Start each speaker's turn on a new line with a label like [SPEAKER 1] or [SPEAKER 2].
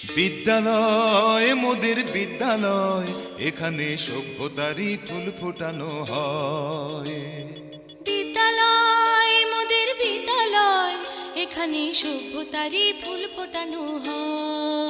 [SPEAKER 1] বিদ্যালয় মোদের বিদ্যালয়, এখানে সভ্যতারই ফুল ফোটানো হয়।
[SPEAKER 2] বিদ্যালয় মোদের বিদ্যালয়, এখানে সভ্যতারই ফুল ফোটানো হয়।